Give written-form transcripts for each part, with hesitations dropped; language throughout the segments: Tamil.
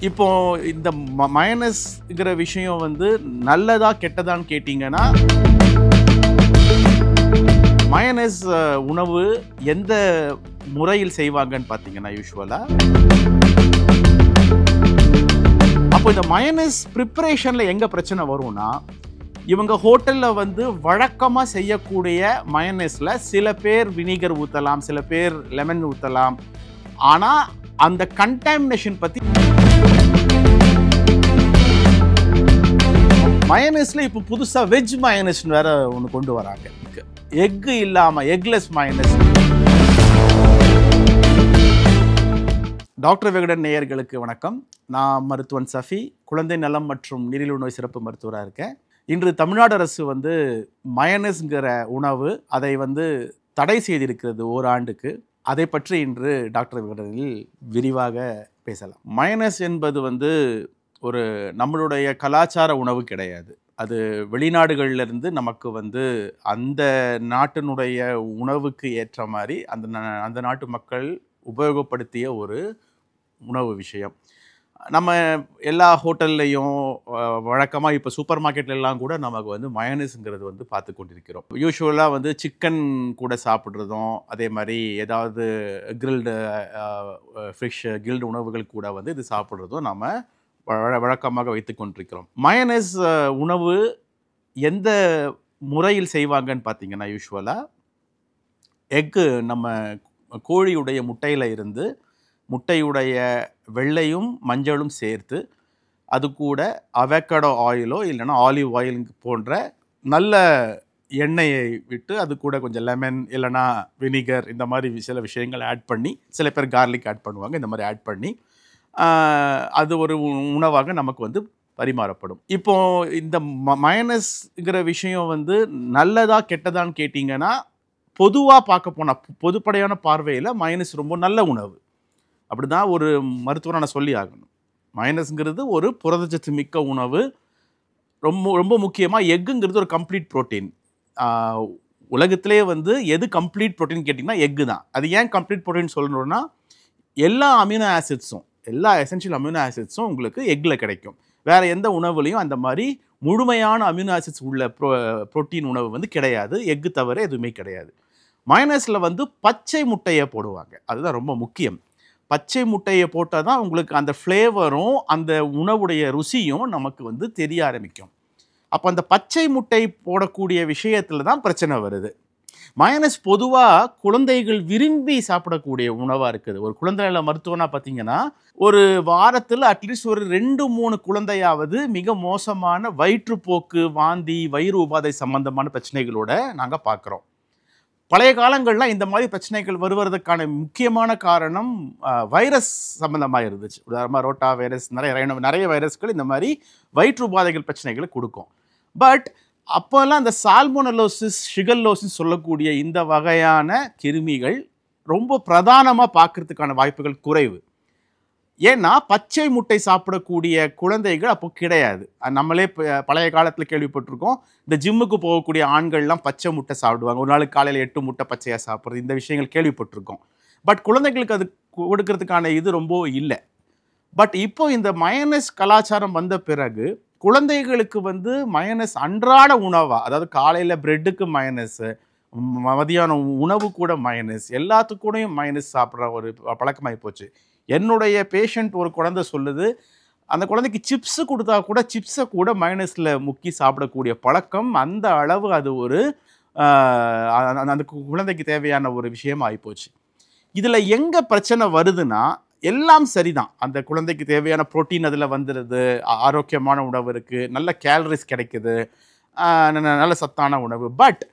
இப்போ இந்த மயனஸ்ங்கிற விஷயம் வந்து நல்லதா கெட்டதான்னு கேட்டிங்கன்னா, மயனஸ் உணவு எந்த முறையில் செய்வாங்கன்னு பார்த்தீங்கன்னா யூசுவலா, அப்போ இந்த மயனஸ் ப்ரிப்பரேஷனில் எங்கே பிரச்சனை வரும்னா, இவங்க ஹோட்டலில் வந்து வழக்கமாக செய்யக்கூடிய மயனஸில் சில பேர் வினிகர் ஊற்றலாம், சில பேர் லெமன் ஊற்றலாம். ஆனால் அந்த கண்டாமினேஷன் பற்றி மயனஸ்ல இப்போ புதுசாக வெஜ் மயனஸ்னு வேற ஒன்று கொண்டு வராங்க. எக்கு இல்லாமல் எக்லெஸ் மயனஸ். டாக்டர் விகடன் நேயர்களுக்கு வணக்கம். நான் மருத்துவன் சஃபி, குழந்தை நலம் மற்றும் நீரிழிவு நோய் சிறப்பு மருத்துவராக இருக்கேன். இன்று தமிழ்நாடு அரசு வந்து மயனஸ்ங்கிற உணவு அதை வந்து தடை செய்திருக்கிறது ஓராண்டுக்கு. அதை பற்றி இன்று டாக்டர் விகடனில் விரிவாக பேசலாம். மயனஸ் என்பது வந்து ஒரு நம்மளுடைய கலாச்சார உணவு கிடையாது. அது வெளிநாடுகளிலிருந்து நமக்கு வந்து அந்த நாட்டினுடைய உணவுக்கு ஏற்ற மாதிரி அந்த நாட்டு மக்கள் உபயோகப்படுத்திய ஒரு உணவு விஷயம். நம்ம எல்லா ஹோட்டல்லையும் வழக்கமாக இப்போ சூப்பர் மார்க்கெட்லாம் கூட நமக்கு வந்து மயனஸ்ங்கிறது வந்து பார்த்து கொண்டிருக்கிறோம். யூஸ்வலாக வந்து சிக்கன் கூட சாப்பிட்றதும், அதே மாதிரி ஏதாவது கிரில்டு ஃபிஷ் கிரில்டு உணவுகள் கூட வந்து இது சாப்பிட்றதும் நம்ம வழக்கமாக வைத்து கொண்டிருக்கிறோம். மயனஸ் உணவு எந்த முறையில் செய்வாங்கன்னு பார்த்தீங்கன்னா, யூஸ்வலாக எக்கு நம்ம கோழியுடைய முட்டையில் இருந்து முட்டையுடைய வெள்ளையும் மஞ்சளும் சேர்த்து அது கூட அவகேடோ ஆயிலோ இல்லைன்னா ஆலிவ் ஆயில் போன்ற நல்ல எண்ணெயை விட்டு அது கூட கொஞ்சம் லெமன் இல்லைனா வினிகர் இந்த மாதிரி சில விஷயங்கள் ஆட் பண்ணி, சில பேர் கார்லிக் ஆட் பண்ணுவாங்க, இந்த மாதிரி ஆட் பண்ணி அது ஒரு உணவாக நமக்கு வந்து பரிமாறப்படும். இப்போ இந்த மயனஸ்ங்கிற விஷயம் வந்து நல்லதா கெட்டதான்னு கேட்டிங்கன்னா, பொதுவாக பார்க்க போனால் பொதுப்படையான பார்வையில் மயனஸ் ரொம்ப நல்ல உணவு. அப்படி தான் ஒரு மருத்துவரை நான் சொல்லி ஆகணும். மயனஸ்ங்கிறது ஒரு புரதச்சத்து மிக்க உணவு. ரொம்ப ரொம்ப முக்கியமாக எக்குங்கிறது ஒரு கம்ப்ளீட் ப்ரோட்டீன். உலகத்திலே வந்து எது கம்ப்ளீட் ப்ரோட்டீன் கேட்டிங்கன்னா எக்கு தான். அது ஏன் கம்ப்ளீட் ப்ரோட்டீன் சொல்லணும்னா, எல்லா அமினோ ஆசிட்ஸும், எல்லா எசென்ஷியல் அமினோ ஆசிட்ஸும் உங்களுக்கு எக்கில் கிடைக்கும். வேறு எந்த உணவுலையும் அந்த மாதிரி முழுமையான அமினோ ஆசிட்ஸ் உள்ள ப்ரோட்டீன் உணவு வந்து கிடையாது. எக்கு தவிர எதுவுமே கிடையாது. மயனஸில் வந்து பச்சை முட்டையை போடுவாங்க. அதுதான் ரொம்ப முக்கியம். பச்சை முட்டையை போட்டால் தான் உங்களுக்கு அந்த ஃப்ளேவரும் அந்த உணவுடைய ருசியும் நமக்கு வந்து தெரிய ஆரம்பிக்கும். அப்போ அந்த பச்சை முட்டை போடக்கூடிய விஷயத்தில் தான் பிரச்சனை வருது. மயனஸ் பொதுவாக குழந்தைகள் விரும்பி சாப்பிடக்கூடிய உணவாக இருக்குது. ஒரு குழந்தை நல மருத்துவனாக பார்த்தீங்கன்னா, ஒரு வாரத்தில் அட்லீஸ்ட் ஒரு 2-3 குழந்தையாவது மிக மோசமான வயிற்றுப்போக்கு, வாந்தி, வயிறு உபாதை சம்பந்தமான பிரச்சனைகளோட நாங்கள் பார்க்குறோம். பழைய காலங்கள்லாம் இந்த மாதிரி பிரச்சனைகள் வருவதற்கான முக்கியமான காரணம் வைரஸ் சம்மந்தமாக இருந்துச்சு. உதாரணமாக ரோட்டா வைரஸ், நிறைய வைரஸ்கள் இந்த மாதிரி வயிற்று உபாதைகள் பிரச்சனைகளை கொடுக்கும். பட் அப்போல்லாம் இந்த சால்மோனலோசிஸ், ஷிகல்லோசிஸ் சொல்லக்கூடிய இந்த வகையான கிருமிகள் ரொம்ப பிரதானமாக பார்க்கறதுக்கான வாய்ப்புகள் குறைவு. ஏன்னா பச்சை முட்டை சாப்பிடக்கூடிய குழந்தைகள் அப்போ கிடையாது. நம்மளே பழைய காலத்தில் கேள்விப்பட்டிருக்கோம், இந்த ஜிம்முக்கு போகக்கூடிய ஆண்கள்லாம் பச்சை முட்டை சாப்பிடுவாங்க. ஒரு நாளுக்கு காலையில் 8 முட்டை பச்சையாக சாப்பிட்றது, இந்த விஷயங்கள் கேள்விப்பட்டிருக்கோம். பட் குழந்தைகளுக்கு அது கொடுக்கறதுக்கான இது ரொம்ப இல்லை. பட் இப்போ இந்த மயனஸ் கலாச்சாரம் வந்த பிறகு குழந்தைகளுக்கு வந்து மயனஸ் அன்றாட உணவாக, அதாவது காலையில் பிரெட்டுக்கு மயனஸ், மதியானம் உணவு கூட மயனஸ், எல்லாத்துக்கூடையும் மயனஸ் சாப்பிட்ற ஒரு பழக்கமாகி போச்சு. என்னுடைய பேஷண்ட் ஒரு குழந்தை சொல்லுது, அந்த குழந்தைக்கு சிப்ஸு கொடுத்தா கூட சிப்ஸை கூட மயனஸில் முக்கி சாப்பிடக்கூடிய பழக்கம், அந்த அளவு அது ஒரு அந்த குழந்தைக்கு தேவையான ஒரு விஷயம் ஆகிப்போச்சு. இதில் எங்கே பிரச்சனை வருதுன்னா, எல்லாம் சரிதான். அந்த குழந்தைக்கு தேவையான ப்ரோட்டீன் அதில் வந்துடுது, ஆரோக்கியமான உணவு இருக்குது, நல்ல கேலரிஸ் கிடைக்குது, நல்ல சத்தான உணவு. பட்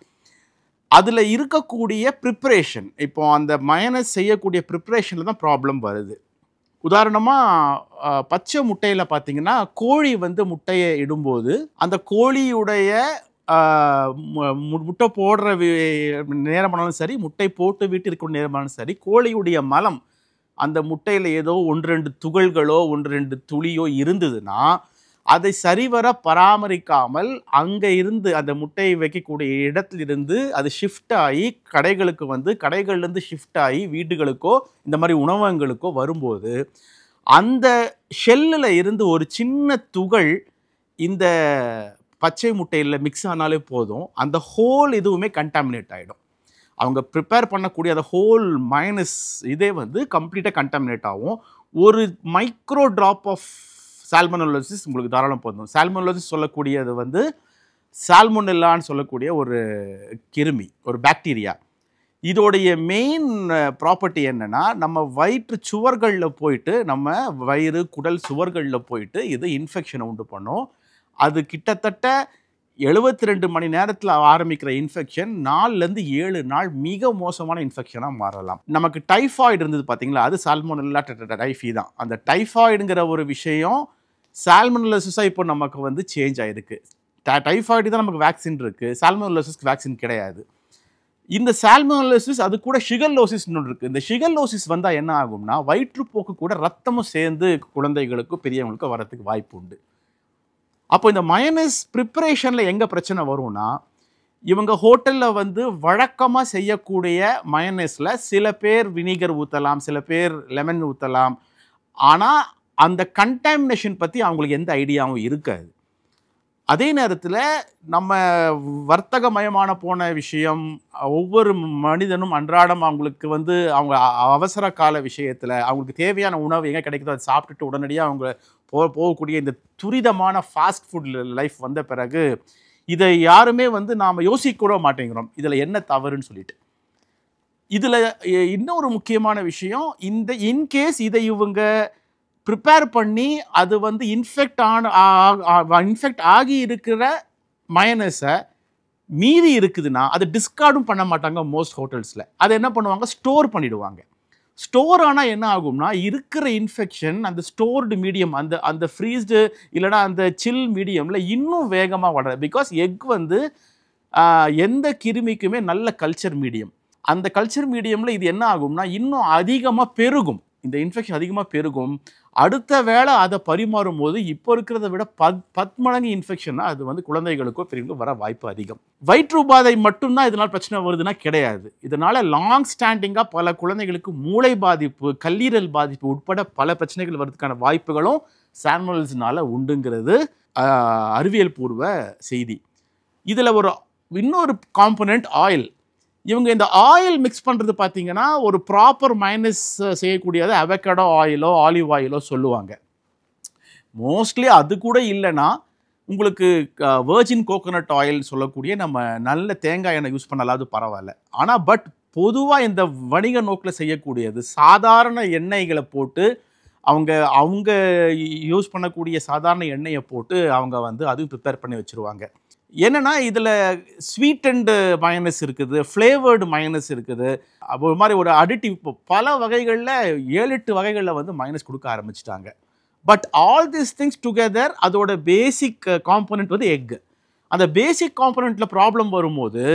அதில் இருக்கக்கூடிய ப்ரிப்ரேஷன், இப்போ அந்த மயனஸ் செய்யக்கூடிய ப்ரிப்ரேஷனில் தான் ப்ராப்ளம் வருது. உதாரணமாக பச்சை முட்டையில் பார்த்தீங்கன்னா, கோழி வந்து முட்டையை இடும்போது அந்த கோழியுடைய முட்டை போடுற நேரமானாலும் சரி, முட்டை போட்டு வீட்டு இருக்கிற நேரமானாலும் சரி, கோழியுடைய மலம் அந்த முட்டையில் ஏதோ 1-2 துகள்களோ 1-2 துளியோ இருந்ததுன்னா, அதை சரிவர பராமரிக்காமல் அங்கே இருந்து அந்த முட்டையை வைக்கக்கூடிய இடத்திலிருந்து அது ஷிஃப்ட் ஆகி கடைகளுக்கு வந்து, கடைகள்லேருந்து ஷிஃப்ட் ஆகி வீடுகளுக்கோ இந்த மாதிரி உணவகங்களுக்கோ வரும்போது அந்த ஷெல்லில் இருந்து ஒரு சின்ன துகள் இந்த பச்சை முட்டையில் மிக்ஸ் ஆனாலே போதும், அந்த ஹோல் இதுவுமே கண்டாமினேட் ஆகிடும். அவங்க ப்ரிப்பேர் பண்ணக்கூடிய அந்த ஹோல் மைனஸ் இதே வந்து கம்ப்ளீட்டாக கண்டாமினேட் ஆகும். ஒரு மைக்ரோ ட்ராப் ஆஃப் சால்மோனெல்லோசிஸ் உங்களுக்கு தாராளம் போதும். சால்மோனெல்லோசிஸ் சொல்லக்கூடியது வந்து சால்மோனெல்லான்னு சொல்லக்கூடிய ஒரு கிருமி, ஒரு பாக்டீரியா. இதோடைய மெயின் ப்ராப்பர்ட்டி என்னென்னா, நம்ம வயிற்று சுவர்களில் போயிட்டு, நம்ம வயிறு குடல் சுவர்களில் போயிட்டு இது இன்ஃபெக்ஷனை உண்டு பண்ணும். அது கிட்டத்தட்ட 72 மணி நேரத்தில் ஆரம்பிக்கிற இன்ஃபெக்ஷன் 4லேருந்து 7 நாள் மிக மோசமான இன்ஃபெக்ஷனாக மாறலாம். நமக்கு டைஃபாய்டு இருந்தது பார்த்தீங்களா, அது சால்மோனெல்லா டைஃபி தான். அந்த டைஃபாய்டுங்கிற ஒரு விஷயம் சால்மோனெல்லோசிஸாக இப்போ நமக்கு வந்து சேஞ்ச் ஆகிருக்கு. டைஃபாய்டு தான் நமக்கு வேக்சின் இருக்குது, சால்மோனெல்லோசிஸ்க்கு வேக்சின் கிடையாது. இந்த சால்மோனெல்லோசிஸ் அது கூட ஷிகல்லோசிஸ்னு ஒன்று இருக்குது. இந்த ஷிகல்லோசிஸ் வந்தால் என்ன ஆகும்னா, வயிற்றுப்போக்கு கூட ரத்தமும் சேர்ந்து குழந்தைகளுக்கும் பெரியவங்களுக்கும் வரத்துக்கு வாய்ப்பு உண்டு. அப்போ இந்த மயனஸ் ப்ரிப்பரேஷனில் எங்கே பிரச்சனை வரும்னா, இவங்க ஹோட்டலில் வந்து வழக்கமாக செய்யக்கூடிய மயனஸில் சில பேர் வினிகர் ஊற்றலாம், சில பேர் லெமன் ஊற்றலாம். ஆனால் அந்த கண்டாமினேஷன் பற்றி அவங்களுக்கு எந்த ஐடியாவும் இருக்காது. அதே நேரத்தில் நம்ம வர்த்தகமயமான போன விஷயம், ஒவ்வொரு மனிதனும் அன்றாடம் அவங்களுக்கு வந்து அவங்க அவசர கால விஷயத்தில் அவங்களுக்கு தேவையான உணவு எங்கே கிடைக்குதோ அதை சாப்பிட்டுட்டு உடனடியாக அவங்க போகக்கூடிய இந்த துரிதமான ஃபாஸ்ட் ஃபுட் லைஃப் வந்த பிறகு இதை யாருமே வந்து நாம் யோசிக்க கூட மாட்டேங்கிறோம், இதில் என்ன தவறுன்னு சொல்லிட்டு. இதில் இன்னொரு முக்கியமான விஷயம், இந்த இன்கேஸ் இதை இவங்க ப்ரிப்பேர் பண்ணி அது வந்து இன்ஃபெக்ட் ஆகி இருக்கிற மயனஸை மீதி இருக்குதுன்னா அதை டிஸ்கார்டும் பண்ண மாட்டாங்க மோஸ்ட் ஹோட்டல்ஸில். அதை என்ன பண்ணுவாங்க, ஸ்டோர் பண்ணிவிடுவாங்க. ஸ்டோர் ஆனால் என்ன ஆகும்னா, இருக்கிற இன்ஃபெக்ஷன் அந்த ஸ்டோர்டு மீடியம், அந்த ஃப்ரீஸ்டு இல்லைனா அந்த சில் மீடியமில் இன்னும் வேகமாக வளரும். பிகாஸ் எக் வந்து எந்த கிருமிக்குமே நல்ல கல்ச்சர் மீடியம். அந்த கல்ச்சர் மீடியமில் இது என்ன ஆகும்னா இன்னும் அதிகமாக பெருகும், இந்த இன்ஃபெக்ஷன் அதிகமாக பெருகும். அடுத்த வேளை அதை பரிமாறும் போது இப்போ இருக்கிறத விட 10 மடங்கு இன்ஃபெக்ஷன்னா அது வந்து குழந்தைகளுக்கோ பெரியவங்களுக்கோ வர வாய்ப்பு அதிகம். வயிற்று உபாதை மட்டும்தான் இதனால் பிரச்சனை வருதுன்னா கிடையாது. இதனால் லாங் ஸ்டாண்டிங்காக பல குழந்தைகளுக்கு மூளை பாதிப்பு, கல்லீரல் பாதிப்பு உட்பட பல பிரச்சனைகள் வர்றதுக்கான வாய்ப்புகளும் சால்மோனெல்ஸ்னால உண்டுங்கிறது அறிவியல் பூர்வ செய்தி. இதில் இன்னொரு காம்பனண்ட் ஆயில். இவங்க இந்த ஆயில் மிக்ஸ் பண்ணுறது பார்த்தீங்கன்னா ஒரு ப்ராப்பர் மைனஸ் செய்யக்கூடியது அவகேடோ ஆயிலோ ஆலிவ் ஆயிலோ சொல்லுவாங்க. மோஸ்ட்லி அது கூட இல்லைன்னா உங்களுக்கு வெர்ஜின் கோகோனட் ஆயில் சொல்லக்கூடிய நம்ம நல்ல தேங்காய் எண்ணெய் யூஸ் பண்ணலாது பரவாயில்ல. ஆனால் பொதுவாக இந்த வணிக நோக்கில் செய்யக்கூடியது சாதாரண எண்ணெய்களை போட்டு அவங்க யூஸ் பண்ணக்கூடிய சாதாரண எண்ணெயை போட்டு அவங்க வந்து அதுவும் ப்ரிப்பேர் பண்ணி வச்சுருவாங்க. என்னென்னா இதில் ஸ்வீட் அண்டு மயனஸ் இருக்குது, ஃப்ளேவர்டு மயனஸ் இருக்குது, ஒரு மாதிரி ஒரு அடிட்டிவ் பல வகைகளில் 7-8 வகைகளில் வந்து மயனஸ் கொடுக்க ஆரம்பிச்சிட்டாங்க. But all these things together அதோட பேசிக் காம்போனன்ட் வந்து எக். அந்த பேசிக் காம்போனண்ட்டில் ப்ராப்ளம் வரும்போது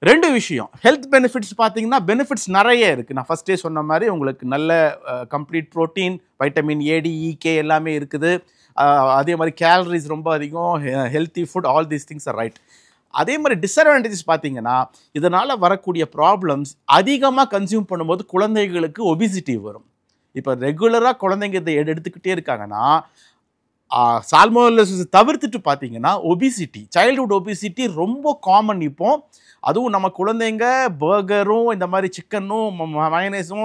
2 விஷயம். ஹெல்த் பெனிஃபிட்ஸ் பார்த்தீங்கன்னா பெனிஃபிட்ஸ் நிறைய இருக்குது. நான் ஃபஸ்ட்டே சொன்ன மாதிரி உங்களுக்கு நல்ல கம்ப்ளீட் ப்ரோட்டீன், வைட்டமின் ஏடி, இகே எல்லாமே இருக்குது. அதே மாதிரி கேலரிஸ் ரொம்ப அதிகம், healthy food, all these things are right. அதே மாதிரி டிஸ்அட்வான்டேஜஸ் பார்த்தீங்கன்னா இதனால் வரக்கூடிய ப்ராப்ளம்ஸ் அதிகமாக கன்சியூம் பண்ணும்போது குழந்தைகளுக்கு ஒபிசிட்டி வரும். இப்போ ரெகுலராக குழந்தைங்க இதை எடுத்துக்கிட்டே இருக்காங்கன்னா சால்மோனெல்லோசிஸ் தவிர்த்துட்டு பார்த்தீங்கன்னா ஒபிசிட்டி, சைல்டுஹுட் ஒபிசிட்டி ரொம்ப காமன். இப்போ அதுவும் நம்ம குழந்தைங்க பர்கரும் இந்த மாதிரி சிக்கனும் மயனேஸும்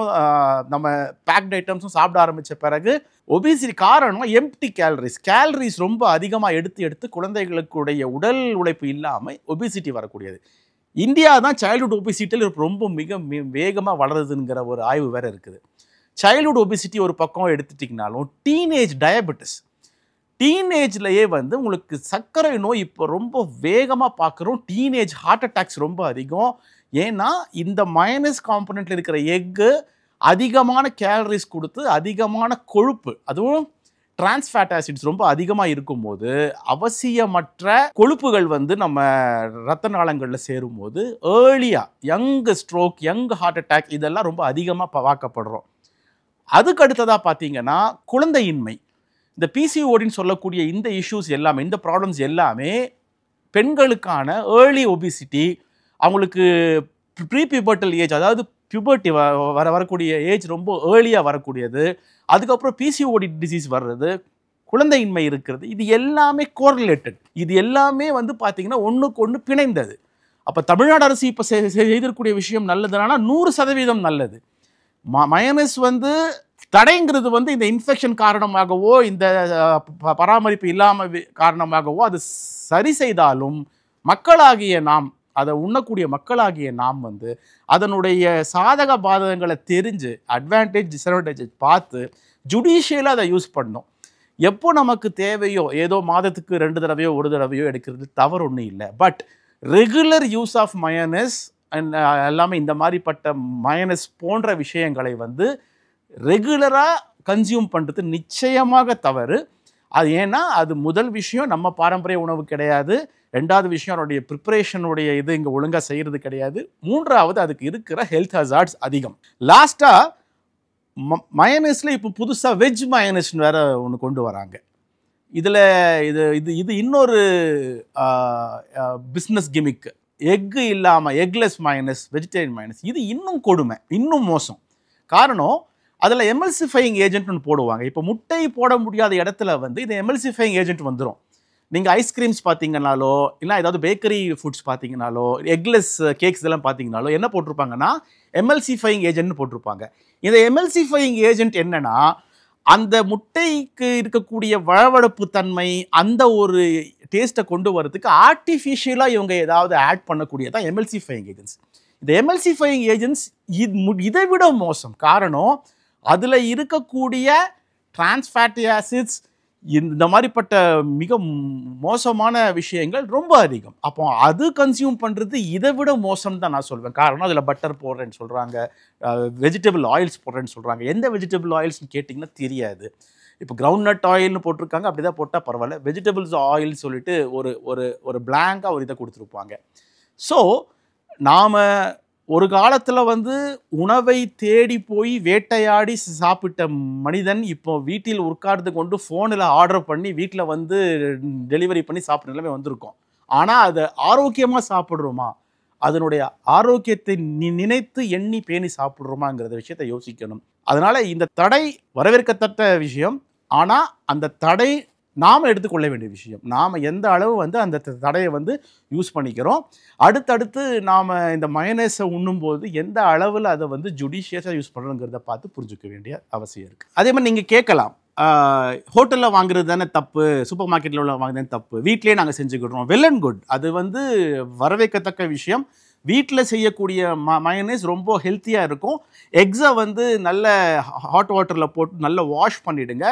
நம்ம பேக்ட் ஐட்டம்ஸும் சாப்பிட ஆரம்பித்த பிறகு ஒபிசிட்டி காரணம் எம்ப்டி கேலரிஸ் ரொம்ப அதிகமாக எடுத்து குழந்தைகளுக்குடைய உடல் உழைப்பு இல்லாமல் ஒபிசிட்டி வரக்கூடியது. இந்தியா தான் சைல்டுஹுட் ஒபிசிட்டியில் ரொம்ப மிக வேகமாக வளருதுங்கிற ஒரு ஆய்வு வேறு இருக்குது. சைல்டுஹுட் ஒபிசிட்டி ஒரு பக்கம் எடுத்துட்டிங்கனாலும் டீனேஜ் டயபெட்டிஸ், டீனேஜ்லேயே வந்து உங்களுக்கு சர்க்கரை நோய் இப்போ ரொம்ப வேகமாக பார்க்குறோம். டீனேஜ் ஹார்ட் அட்டாக்ஸ் ரொம்ப அதிகம். ஏன்னா இந்த மயனஸ் காம்பனண்ட்டில் இருக்கிற எக்கு அதிகமான கேலரிஸ் கொடுத்து அதிகமான கொழுப்பு, அதுவும் டிரான்ஸ் ஃபேட் ஆசிட்ஸ் ரொம்ப அதிகமாக இருக்கும்போது அவசியமற்ற கொழுப்புகள் வந்து நம்ம ரத்த நாளங்களில் சேரும்போது ஏர்லியாக young stroke, young heart attack இதெல்லாம் ரொம்ப அதிகமாக பார்க்கப்படுறோம். அதுக்கு அடுத்ததாக பார்த்தீங்கன்னா குழந்தையின்மை. இந்த பிசிஓடின்னு சொல்லக்கூடிய இந்த இஷ்யூஸ் எல்லாமே, இந்த ப்ராப்ளம்ஸ் எல்லாமே பெண்களுக்கான ஏர்லி ஒபிசிட்டி, அவங்களுக்கு ப்ரீ பியூபர்டல் ஏஜ், அதாவது பியூபர்ட்டி வரக்கூடிய ஏஜ் ரொம்ப ஏர்லியாக வரக்கூடியது, அதுக்கப்புறம் பிசிஓடி டிசீஸ் வர்றது, குழந்தையின்மை இருக்கிறது, இது எல்லாமே கோரிலேட்டட். இது எல்லாமே வந்து பார்த்தீங்கன்னா ஒன்றுக்கு ஒன்று பிணைந்தது. அப்போ தமிழ்நாடு அரசு இப்போ செய்திருக்கக்கூடிய விஷயம் நல்லதுனா 100% நல்லது. மயனஸ் வந்து தடைங்கிறது வந்து இந்த இன்ஃபெக்ஷன் காரணமாகவோ இந்த பராமரிப்பு இல்லாமல் காரணமாகவோ அது சரி செய்தாலும் மக்களாகிய நாம், அதை உண்ணக்கூடிய மக்களாகிய நாம் வந்து அதனுடைய சாதக பாதகங்களை தெரிஞ்சு அட்வான்டேஜ் டிஸ்அட்வான்டேஜ் பார்த்து ஜுடிஷியலாக அதை யூஸ் பண்ணோம். எப்போ நமக்கு தேவையோ, ஏதோ மாதத்துக்கு 2 தடவையோ 1 தடவையோ எடுக்கிறது தவறு ஒன்றும் இல்லை. But regular use of mayonnaise and எல்லாமே இந்த மாதிரிப்பட்ட மயனஸ் போன்ற விஷயங்களை வந்து ரெகுலராக கன்சியூம் பண்ணுறது நிச்சயமாக தவறு. அது ஏன்னா அது முதல் விஷயம் நம்ம பாரம்பரிய உணவு கிடையாது. 2வது விஷயம் அதனுடைய ப்ரிப்பரேஷனுடைய இது இங்கே ஒழுங்காக செய்கிறது கிடையாது. 3வது அதுக்கு இருக்கிற ஹெல்த் ஹசார்ட்ஸ் அதிகம். லாஸ்ட்டாக மயனஸில் இப்போ புதுசாக வெஜ் மயனஸ்னு வேறு ஒன்று கொண்டு வராங்க. இதில் இது இது இது இன்னொரு பிஸ்னஸ் கிமிக். எக்கு இல்லாமல் எக்லெஸ் மயனஸ், வெஜிடேரியன் மயனஸ், இது இன்னும் கொடுமை, இன்னும் மோசம். காரணம் அதில் எமல்சிஃபையிங் ஏஜென்ட் ஒன்று போடுவாங்க. இப்போ முட்டை போட முடியாத இடத்துல வந்து இது எமல்சிஃபையிங் ஏஜென்ட் வந்துடும். நீங்கள் ஐஸ்கிரீம்ஸ் பார்த்தீங்கன்னாலோ இல்லை ஏதாவது பேக்கரி ஃபுட்ஸ் பார்த்தீங்கன்னாலோ எக்லெஸ் கேக்ஸ் இதெல்லாம் பார்த்தீங்கன்னாலோ என்ன போட்டிருப்பாங்கன்னா எமல்சிஃபையிங் ஏஜென்ட்னு போட்டிருப்பாங்க. இந்த எமல்சிஃபையிங் ஏஜென்ட் என்னன்னா அந்த முட்டைக்கு இருக்கக்கூடிய வழவழப்பு தன்மை, அந்த ஒரு டேஸ்ட்டை கொண்டு வரதுக்கு ஆர்டிஃபிஷியலாக இவங்க ஏதாவது ஆட் பண்ணக்கூடியதான் எமல்சிஃபையிங் ஏஜென்ட்ஸ். இந்த எமல்சிஃபையிங் ஏஜென்ட்ஸ் இதை விட மோசம். காரணம் அதில் இருக்கக்கூடிய டிரான்ஸ்ஃபேட்டி ஆசிட்ஸ், இந்த மாதிரிப்பட்ட மிக மோசமான விஷயங்கள் ரொம்ப அதிகம். அப்போ அது கன்சியூம் பண்ணுறது இதை விட மோசம் தான் நான் சொல்வேன். காரணம் அதில் பட்டர் போடுறேன்னு சொல்கிறாங்க, வெஜிடபிள் ஆயில்ஸ் போடுறேன்னு சொல்கிறாங்க. எந்த வெஜிடபிள் ஆயில்ஸ்னு கேட்டிங்கன்னா தெரியாது. இப்போ கிரவுண்ட் நட் ஆயில்னு போட்டிருக்காங்க, அப்படி தான் போட்டால் பரவாயில்ல. வெஜிடபிள்ஸ் ஆயில் சொல்லிட்டு ஒரு ஒரு ஒரு பிளாங்காக ஒரு இதை கொடுத்துருப்பாங்க. ஸோ நாம் ஒரு காலத்தில் வந்து உணவை தேடி போய் வேட்டையாடி சாப்பிட்ட மனிதன் இப்போ வீட்டில் உட்கார்ந்து கொண்டு ஃபோனில் ஆர்டர் பண்ணி வீட்டில் வந்து டெலிவரி பண்ணி சாப்பிட்ற நிலைமை வந்திருக்கோம். ஆனால் அதை ஆரோக்கியமாக சாப்பிட்றோமா, அதனுடைய ஆரோக்கியத்தை நினைத்து எண்ணி பேணி சாப்பிட்றோமாங்கிற விஷயத்தை யோசிக்கணும். அதனால் இந்த தடை வரவேற்கத்தக்க விஷயம். ஆனால் அந்த தடை நாம் எடுத்துக்கொள்ள வேண்டிய விஷயம். நாம் எந்த அளவு வந்து அந்த தடையை வந்து யூஸ் பண்ணிக்கிறோம். அடுத்தடுத்து நாம் இந்த மயனேஸை உண்ணும்போது எந்த அளவில் அதை வந்து ஜுடிஷியஸாக யூஸ் பண்ணுறோங்கிறத பார்த்து புரிஞ்சுக்க வேண்டிய அவசியம் இருக்குது. அதே மாதிரி நீங்கள் கேட்கலாம், ஹோட்டலில் வாங்குறது தானே தப்பு, சூப்பர் மார்க்கெட்டில் உள்ள வாங்குறது தப்பு, வீட்டிலே நாங்கள் செஞ்சுக்கிடுறோம். வெல் அண்ட் குட், அது வந்து வரவேற்கத்தக்க விஷயம். வீட்டில் செய்யக்கூடிய மயனேஸ் ரொம்ப ஹெல்த்தியாக இருக்கும். எக்ஸை வந்து நல்ல ஹாட் வாட்டரில் போட்டு நல்லா வாஷ் பண்ணிவிடுங்க.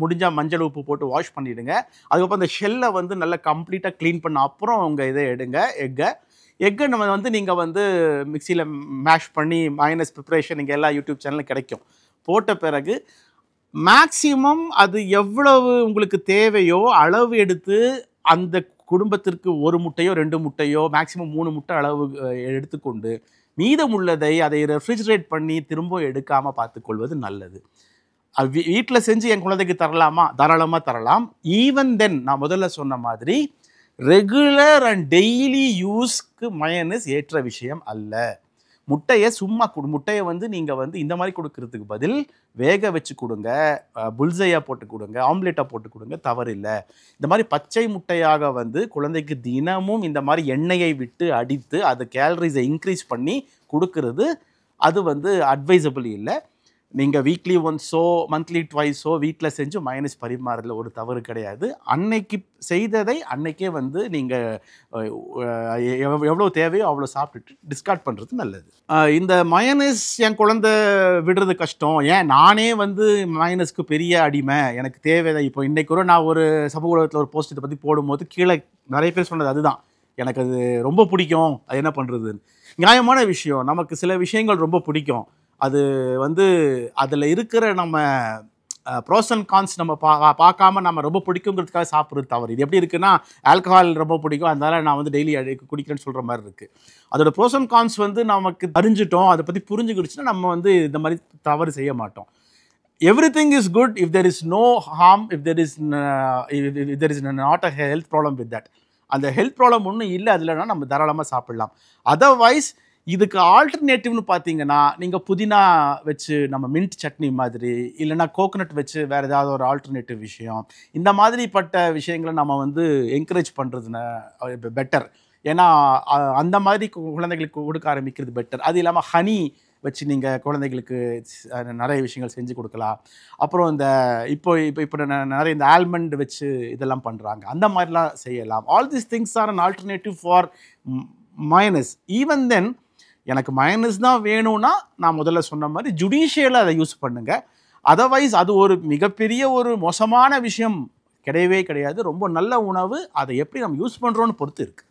முடிஞ்சால் மஞ்சள் உப்பு போட்டு வாஷ் பண்ணிவிடுங்க. அதுக்கப்புறம் அந்த ஷெல்லை வந்து நல்லா கம்ப்ளீட்டாக க்ளீன் பண்ண அப்புறம் உங்கள் இதை எடுங்க. எக்கை நம்ம வந்து நீங்கள் வந்து மிக்சியில் மேஷ் பண்ணி மயனஸ் ப்ரிப்ரேஷன் இங்கே எல்லா யூடியூப் சேனலும் கிடைக்கும். போட்ட பிறகு மேக்ஸிமம் அது எவ்வளவு உங்களுக்கு தேவையோ அளவு எடுத்து அந்த குடும்பத்திற்கு 1 முட்டையோ 2 முட்டையோ மேக்ஸிமம் 3 முட்டை அளவு எடுத்துக்கொண்டு மீதமுள்ளதை அதை ரெஃப்ரிஜரேட் பண்ணி திரும்ப எடுக்காமல் பார்த்துக்கொள்வது நல்லது. வீட்டில் செஞ்சு என் குழந்தைக்கு தரலாமா, தாராளமாக தரலாம். ஈவன் தென் நான் முதல்ல சொன்ன மாதிரி ரெகுலர் அண்ட் டெய்லி யூஸ்க்கு மயனஸ் ஏற்ற விஷயம் அல்ல. முட்டையை சும்மா முட்டையை வந்து நீங்கள் வந்து இந்த மாதிரி கொடுக்கறதுக்கு பதில் வேக வச்சு கொடுங்க, புல்சையாக போட்டு கொடுங்க, ஆம்லேட்டாக போட்டு கொடுங்க, தவறு இல்லை. இந்த மாதிரி பச்சை முட்டையாக வந்து குழந்தைக்கு தினமும் இந்த மாதிரி எண்ணெயை விட்டு அடித்து அது கேலரிஸை இன்க்ரீஸ் பண்ணி கொடுக்கறது அது வந்து அட்வைசபிள் இல்லை. நீங்கள் வீக்லி ஒன்ஸோ மந்த்லி ட்வைஸோ வீட்டில் செஞ்சு மயனஸ் பரிமாறதில் ஒரு தவறு கிடையாது. அன்னைக்கு செய்ததை அன்னைக்கே வந்து நீங்கள் எவ்வளோ தேவையோ அவ்வளோ சாப்பிட்டுட்டு டிஸ்கார்ட் பண்ணுறது நல்லது. இந்த மயனஸ் என் குழந்தை விடுறது கஷ்டம், ஏன் நானே வந்து மயனஸ்க்கு பெரிய அடிமை, எனக்கு தேவை. இப்போ இன்றைக்கு கூட நான் ஒரு சமூக ஊடகத்தில் ஒரு போஸ்ட் இதை பற்றி போடும்போது கீழே நிறைய பேர் சொன்னது அதுதான், எனக்கு அது ரொம்ப பிடிக்கும், அது என்ன பண்ணுறதுன்னு. நியாயமான விஷயம், நமக்கு சில விஷயங்கள் ரொம்ப பிடிக்கும். அது வந்து அதில் இருக்கிற நம்ம ப்ரோஸ் அண்ட் கான்ஸ் நம்ம பார்க்காம நம்ம ரொம்ப பிடிக்குங்கிறதுக்காக சாப்பிட்றது தவறு. இது எப்படி இருக்குன்னா, ஆல்கஹால் ரொம்ப பிடிக்கும் அதனால் நான் வந்து டெய்லி குடிக்கிறேன்னு சொல்கிற மாதிரி இருக்குது. அதோட ப்ரோஸ் அண்ட் கான்ஸ் வந்து நமக்கு அறிஞ்சிட்டோம், அதை பற்றி புரிஞ்சுக்கிடுச்சுன்னா நம்ம வந்து இந்த மாதிரி தவறு செய்ய மாட்டோம். Everything is good if there is no harm, if there is not a health problem with that. அந்த ஹெல்த் ப்ராப்ளம் ஒன்றும் இல்லை அதுலனா நம்ம தாராளமாக சாப்பிடலாம். அதர்வைஸ் இதுக்கு ஆல்டர்னேட்டிவ்னு பார்த்தீங்கன்னா, நீங்க புதினா வச்சு நம்ம மின்ட் சட்னி மாதிரி, இல்லன்னா கோகனட் வச்சு வேற ஏதாவது ஒரு ஆல்டர்னேட்டிவ் விஷயம். இந்த மாதிரிப்பட்ட விஷயங்கள நம்ம வந்து என்கரேஜ் பண்றது பெட்டர். ஏன்னா, அந்த மாதிரி குழந்தைகளுக்கு கொடுக்க ஆரம்பிக்கிறது பெட்டர். அது இல்லாம ஹனி வச்சு நீங்க குழந்தைகளுக்கு நெறைய விஷயங்கள் செஞ்சு குடுக்கலாம். அப்புறம் இந்த இப்போ இப்போ இப்போ நெறைய இந்த ஆல்மண்ட் வச்சு இதெல்லாம் பண்றாங்க. அந்த மாரிலாம் செய்யலாம். All these things are an alternative for mayonnaise. Even then எனக்கு மயோனைஸ் தான் வேணும்னா, நான் முதல்ல சொன்ன மாரி ஜுடிஷியலா அத யூஸ் பண்ணுங்க. அதர்வைஸ் அது ஒரு மிகப்பெரிய ஒரு மோசமான விஷயம் கிடையவே கிடையாது. ரொம்ப நல்ல உணவு. அத எப்படி நம்ம யூஸ் பண்றோம்னு பொறுத்து இருக்கு.